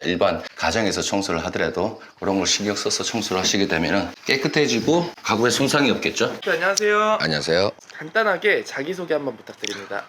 일반 가정에서 청소를 하더라도 그런 걸 신경 써서 청소를 하시게 되면 깨끗해지고 가구에 손상이 없겠죠? 네, 안녕하세요. 안녕하세요. 간단하게 자기소개 한번 부탁드립니다.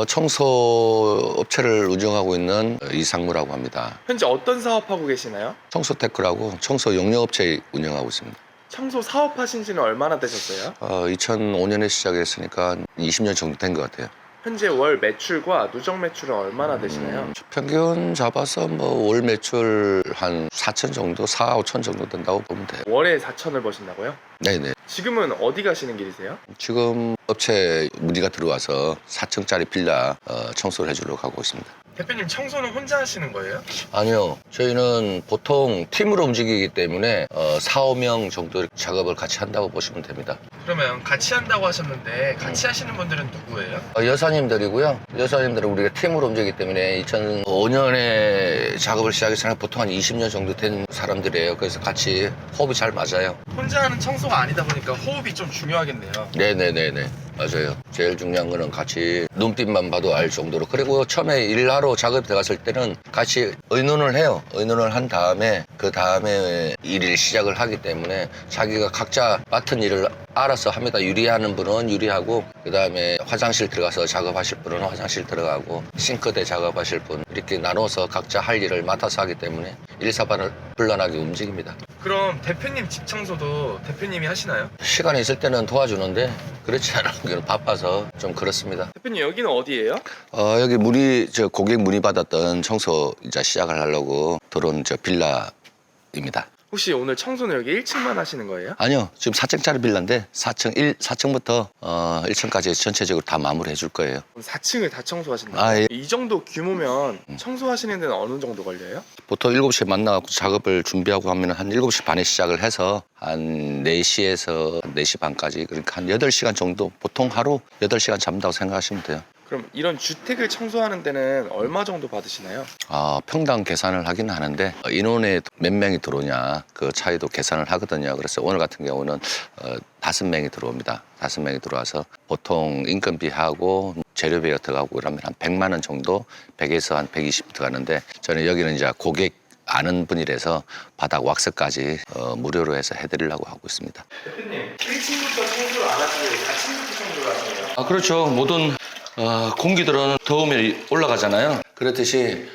청소 업체를 운영하고 있는 이상무라고 합니다. 현재 어떤 사업하고 계시나요? 청소테크라고 청소 용역업체 운영하고 있습니다. 청소 사업하신 지는 얼마나 되셨어요? 2005년에 시작했으니까 20년 정도 된 것 같아요. 현재 월 매출과 누적 매출은 얼마나 되시나요? 평균 잡아서 월 매출 한 4천 정도, 4, 5천 정도 된다고 보면 돼요. 월에 4천을 버신다고요? 네네. 지금은 어디 가시는 길이세요? 지금 업체 문의가 들어와서 4층짜리 빌라 청소를 해주려고 하고 있습니다. 대표님 청소는 혼자 하시는 거예요? 아니요. 저희는 보통 팀으로 움직이기 때문에 4, 5명 정도 작업을 같이 한다고 보시면 됩니다. 그러면 같이 한다고 하셨는데 같이 하시는 분들은 누구예요? 여사님들이고요. 여사님들은 우리가 팀으로 움직이기 때문에 2005년에 작업을 시작해서 보통 한 20년 정도 된 사람들이에요. 그래서 같이 호흡이 잘 맞아요. 혼자 하는 청소가 아니다 보니까 호흡이 좀 중요하겠네요. 네네네네. 맞아요. 제일 중요한 거는 같이 눈빛만 봐도 알 정도로. 그리고 처음에 일하러 작업에 들어갔을 때는 같이 의논을 해요. 의논을 한 다음에 그 다음에 일을 시작을 하기 때문에 자기가 각자 맡은 일을 알아서 합니다. 유리하는 분은 유리하고 그 다음에 화장실 들어가서 작업하실 분은 화장실 들어가고 싱크대 작업하실 분 이렇게 나눠서 각자 할 일을 맡아서 하기 때문에 일사불란하게 움직입니다. 그럼 대표님 집 청소도 대표님이 하시나요? 시간이 있을 때는 도와주는데 그렇지 않으면 바빠서 좀 그렇습니다. 대표님 여기는 어디예요? 여기 고객 문의 받았던 청소 이제 시작을 하려고 들어온 빌라입니다. 혹시 오늘 청소는 여기 1층만 하시는 거예요? 아니요, 지금 4층짜리 빌라인데 4층부터 1층까지 전체적으로 다 마무리해 줄 거예요. 그럼 4층을 다 청소하신다고요? 아, 예. 이 정도 규모면 청소하시는 데는 어느 정도 걸려요? 보통 7시에 만나고 작업을 준비하고 하면 한 7시 반에 시작을 해서 한 4시에서 4시 반까지 그러니까 한 8시간 정도 보통 하루 8시간 잡는다고 생각하시면 돼요. 그럼 이런 주택을 청소하는 데는 얼마 정도 받으시나요? 평당 계산을 하긴 하는데 인원에 몇 명이 들어오냐 그 차이도 계산을 하거든요. 그래서 오늘 같은 경우는 5명이 들어옵니다. 5명이 들어와서 보통 인건비하고 재료비가 들어가고 그러면 한 100만 원 정도 100에서 한 120 들어가는데 저는 여기는 이제 고객 아는 분이라서 바닥 왁스까지 무료로 해서 해드리려고 하고 있습니다. 대표님 1층부터 청소를 안 하시고 4층부터 청소를 하시네요. 그렇죠. 모든 공기들은 더우면 올라가잖아요. 그렇듯이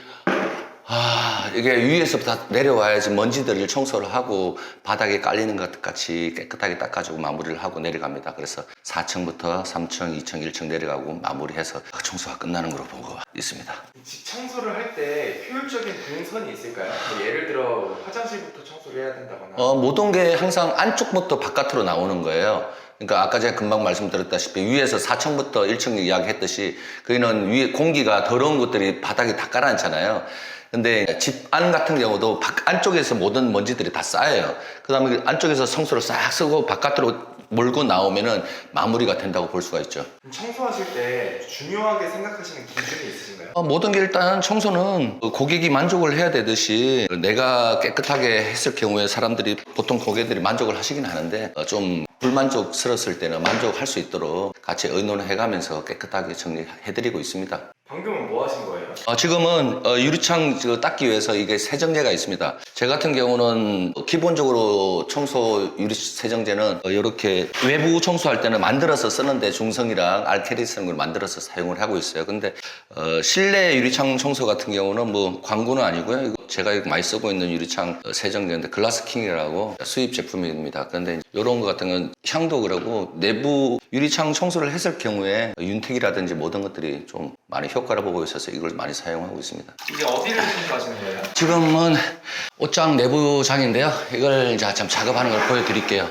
이게 위에서부터 내려와야지 먼지들을 청소를 하고 바닥에 깔리는 것 같이 깨끗하게 닦아주고 마무리를 하고 내려갑니다. 그래서 4층부터 3층, 2층, 1층 내려가고 마무리해서 청소가 끝나는 걸로 보고 있습니다. 집 청소를 할 때 효율적인 동선이 있을까요? 예를 들어 화장실부터 청소를 해야 된다거나 모든 게 항상 안쪽부터 바깥으로 나오는 거예요. 그러니까 아까 제가 금방 말씀드렸다시피 위에서 4층부터 1층 이야기했듯이 거기는 위에 공기가 더러운 것들이 바닥에 다 깔아앉잖아요. 근데 집 안 같은 경우도 안쪽에서 모든 먼지들이 다 쌓여요. 그 다음에 안쪽에서 청소를 싹 쓰고 바깥으로 몰고 나오면은 마무리가 된다고 볼 수가 있죠. 청소하실 때 중요하게 생각하시는 기준이 있으신가요? 모든 게 일단 청소는 고객이 만족을 해야 되듯이 내가 깨끗하게 했을 경우에 사람들이 보통 고객들이 만족을 하시긴 하는데 좀 불만족스러웠을 때는 만족할 수 있도록 같이 의논을 해가면서 깨끗하게 정리해드리고 있습니다. 방금은 뭐 하신 거예요? 지금은 유리창 닦기 위해서 이게 세정제가 있습니다. 제 같은 경우는 기본적으로 청소 유리 세정제는 이렇게 외부 청소할 때는 만들어서 쓰는데 중성이랑 알칼리 쓰는 걸 만들어서 사용을 하고 있어요. 근데 실내 유리창 청소 같은 경우는 뭐 광고는 아니고요. 이거 제가 많이 쓰고 있는 유리창 세정제인데 글라스킹이라고 수입 제품입니다. 그런데 이런 거 같은 건 향도 그러고 내부 유리창 청소를 했을 경우에 윤택이라든지 모든 것들이 좀 많이 효과를 보고 있어서 이걸 많이 사용하고 있습니다. 이제 어디를 청소하시는 거예요? 지금은 옷장 내부장인데요. 이걸 이제 참 작업하는 걸 보여드릴게요.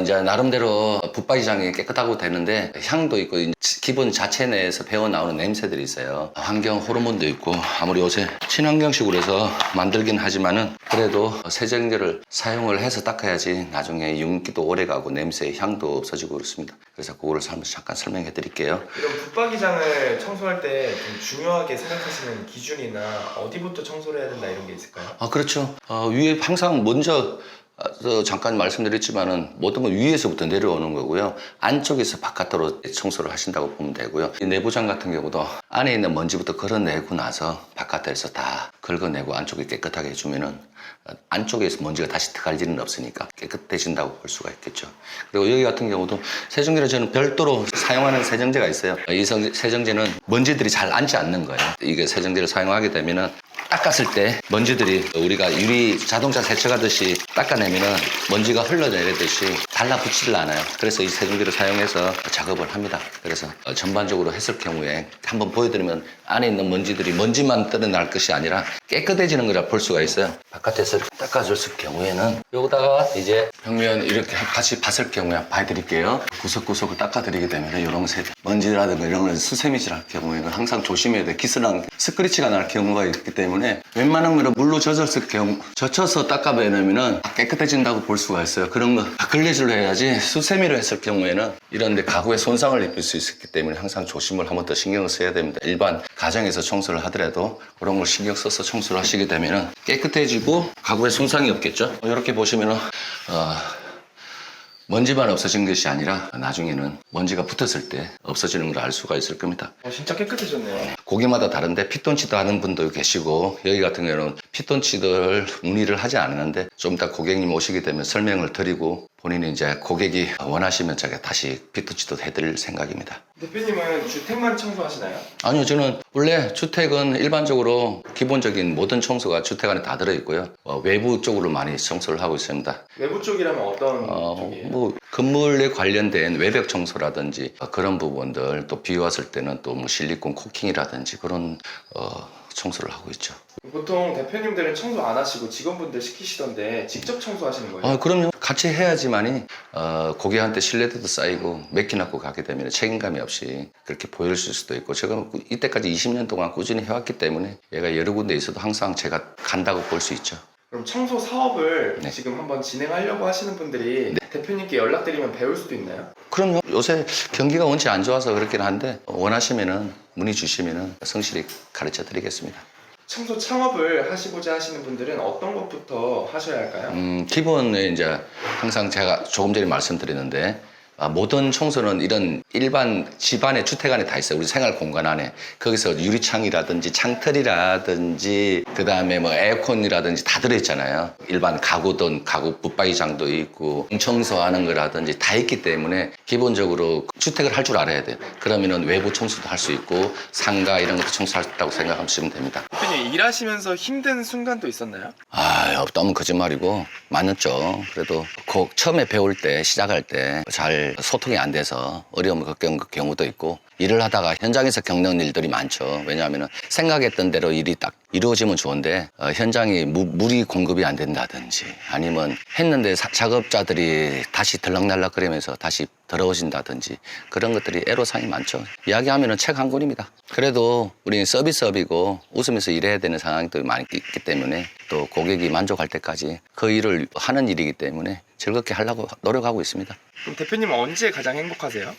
이제 나름대로 붙박이장이 깨끗하고 되는데 향도 있고 기본 자체 내에서 배어나오는 냄새들이 있어요. 환경 호르몬도 있고 아무리 요새 친환경식으로 해서 만들긴 하지만은 그래도 세정제를 사용을 해서 닦아야지 나중에 윤기도 오래가고 냄새 향도 없어지고 그렇습니다. 그래서 그거를 잠깐 설명해 드릴게요. 이런 붙박이장을 청소할 때 좀 중요하게 생각하시는 기준이나 어디부터 청소를 해야 된다 이런 게 있을까요? 그렇죠. 위에 항상 먼저 잠깐 말씀드렸지만은 모든 건 위에서부터 내려오는 거고요. 안쪽에서 바깥으로 청소를 하신다고 보면 되고요. 이 내부장 같은 경우도 안에 있는 먼지부터 걸어내고 나서 바깥에서 다 긁어내고 안쪽에 깨끗하게 해주면은 안쪽에서 먼지가 다시 들어갈 일은 없으니까 깨끗해진다고 볼 수가 있겠죠. 그리고 여기 같은 경우도 세정기를 저는 별도로 사용하는 세정제가 있어요. 이 세정제는 먼지들이 잘 앉지 않는 거예요. 이게 세정제를 사용하게 되면은 닦았을 때 먼지들이 우리가 유리 자동차 세척하듯이 닦아내면은 먼지가 흘러내리듯이 달라붙지를 않아요. 그래서 이 세정기를 사용해서 작업을 합니다. 그래서 전반적으로 했을 경우에 한번 보여드리면 안에 있는 먼지들이 먼지만 떨어날 것이 아니라 깨끗해지는 거라 볼 수가 있어요. 바깥에서 닦아줬을 경우에는 여기다가 이제 벽면 이렇게 같이 봤을 경우에 봐드릴게요. 구석구석을 닦아드리게 되면 이런 먼지라든가 이런 걸 수세미질 할 경우에는 항상 조심해야 돼. 기스랑 스크래치가 날 경우가 있기 때문에 웬만하면 물로 젖혀서 닦아내면은 깨끗해진다고 볼 수가 있어요. 그런 거 걸레질로 해야지 수세미로 했을 경우에는 이런데 가구에 손상을 입힐 수 있기 때문에 항상 조심을 한 번 더 신경을 써야 됩니다. 일반 가정에서 청소를 하더라도 그런 걸 신경 써서 청소를 하시게 되면은 깨끗해지고 가구에 손상이 없겠죠. 이렇게 보시면은 먼지만 없어진 것이 아니라 나중에는 먼지가 붙었을 때 없어지는 걸 알 수가 있을 겁니다. 진짜 깨끗해졌네요. 고객마다 다른데 핏돈치도 하는 분도 계시고 여기 같은 경우는 핏돈치를 문의를 하지 않았는데 좀 이따 고객님 오시게 되면 설명을 드리고 본인이 이제 고객이 원하시면 제가 다시 핏돈치도 해드릴 생각입니다. 대표님은 주택만 청소하시나요? 아니요, 저는 원래 주택은 일반적으로 기본적인 모든 청소가 주택 안에 다 들어있고요. 외부 쪽으로 많이 청소를 하고 있습니다. 외부 쪽이라면 어떤 쪽이에요? 뭐 건물에 관련된 외벽 청소라든지 그런 부분들, 또 비 왔을 때는 또 뭐 실리콘 코팅이라든지 그런 청소를 하고 있죠. 보통 대표님들은 청소 안 하시고 직원분들 시키시던데 직접 청소하시는 거예요? 그럼요. 같이 해야지만이 고객한테 신뢰도도 쌓이고 몇 키 낳고 가게 되면 책임감이 없이 그렇게 보여줄 수도 있고, 제가 이때까지 20년 동안 꾸준히 해왔기 때문에 얘가 여러 군데 있어도 항상 제가 간다고 볼 수 있죠. 그럼 청소 사업을 네. 지금 한번 진행하려고 하시는 분들이 대표님께 연락드리면 배울 수도 있나요? 그럼요. 요새 경기가 원체 안 좋아서 그렇긴 한데 원하시면은 문의 주시면은 성실히 가르쳐 드리겠습니다. 청소 창업을 하시고자 하시는 분들은 어떤 것부터 하셔야 할까요? 기본에 이제 항상 제가 조금 전에 말씀드렸는데 모든 청소는 이런 일반 집안에 주택 안에 다 있어요. 우리 생활 공간 안에. 거기서 유리창이라든지 창틀이라든지 그다음에 뭐 에어컨이라든지 다 들어있잖아요. 일반 가구든 가구 붙박이장도 있고 청소하는 거라든지 다 있기 때문에 기본적으로 주택을 할 줄 알아야 돼요. 그러면은 외부 청소도 할 수 있고 상가 이런 것도 청소할 수 있다고 생각하시면 됩니다. 대표님 일하시면서 힘든 순간도 있었나요? 너무 거짓말이고 많았죠. 그래도 처음에 배울 때 시작할 때 잘 소통이 안 돼서 어려움을 겪은 경우도 있고, 일을 하다가 현장에서 겪는 일들이 많죠. 왜냐하면 생각했던 대로 일이 딱 이루어지면 좋은데 현장이 물이 공급이 안 된다든지 아니면 했는데 작업자들이 다시 들락날락거리면서 다시 더러워진다든지 그런 것들이 애로사항이 많죠. 이야기하면 책 한 권입니다. 그래도 우리는 서비스업이고 웃으면서 일해야 되는 상황도 많이 있기 때문에 또 고객이 만족할 때까지 그 일을 하는 일이기 때문에 즐겁게 하려고 노력하고 있습니다. 그럼 대표님은 언제 가장 행복하세요?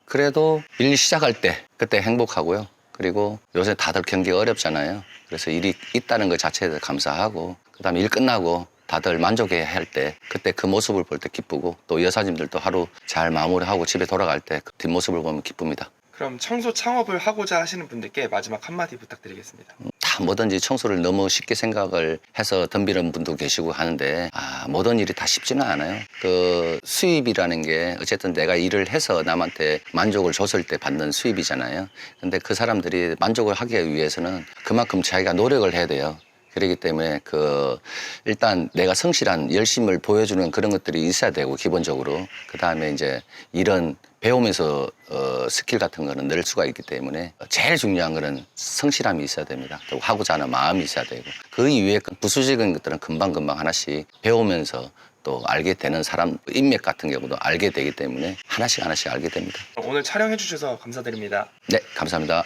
그래도 일 시작할 때 그때 행복하고요. 그리고 요새 다들 경기가 어렵잖아요. 그래서 일이 있다는 것 자체에 대해서 감사하고, 그다음에 일 끝나고 다들 만족해 할 때 그때 그 모습을 볼 때 기쁘고, 또 여사님들도 하루 잘 마무리하고 집에 돌아갈 때 그 뒷모습을 보면 기쁩니다. 그럼 청소 창업을 하고자 하시는 분들께 마지막 한마디 부탁드리겠습니다. 다 뭐든지 청소를 너무 쉽게 생각을 해서 덤비는 분도 계시고 하는데 모든 일이 다 쉽지는 않아요. 그 수입이라는 게 어쨌든 내가 일을 해서 남한테 만족을 줬을 때 받는 수입이잖아요. 근데 그 사람들이 만족을 하기 위해서는 그만큼 자기가 노력을 해야 돼요. 그렇기 때문에 일단 내가 성실한 열심을 보여주는 그런 것들이 있어야 되고, 기본적으로 그 다음에 이제 이런 배우면서 스킬 같은 거는 늘 수가 있기 때문에 제일 중요한 거는 성실함이 있어야 됩니다. 또 하고자 하는 마음이 있어야 되고, 그 이외에 부수적인 것들은 금방금방 하나씩 배우면서 또 알게 되는 사람 인맥 같은 경우도 알게 되기 때문에 하나씩 알게 됩니다. 오늘 촬영해 주셔서 감사드립니다. 네, 감사합니다.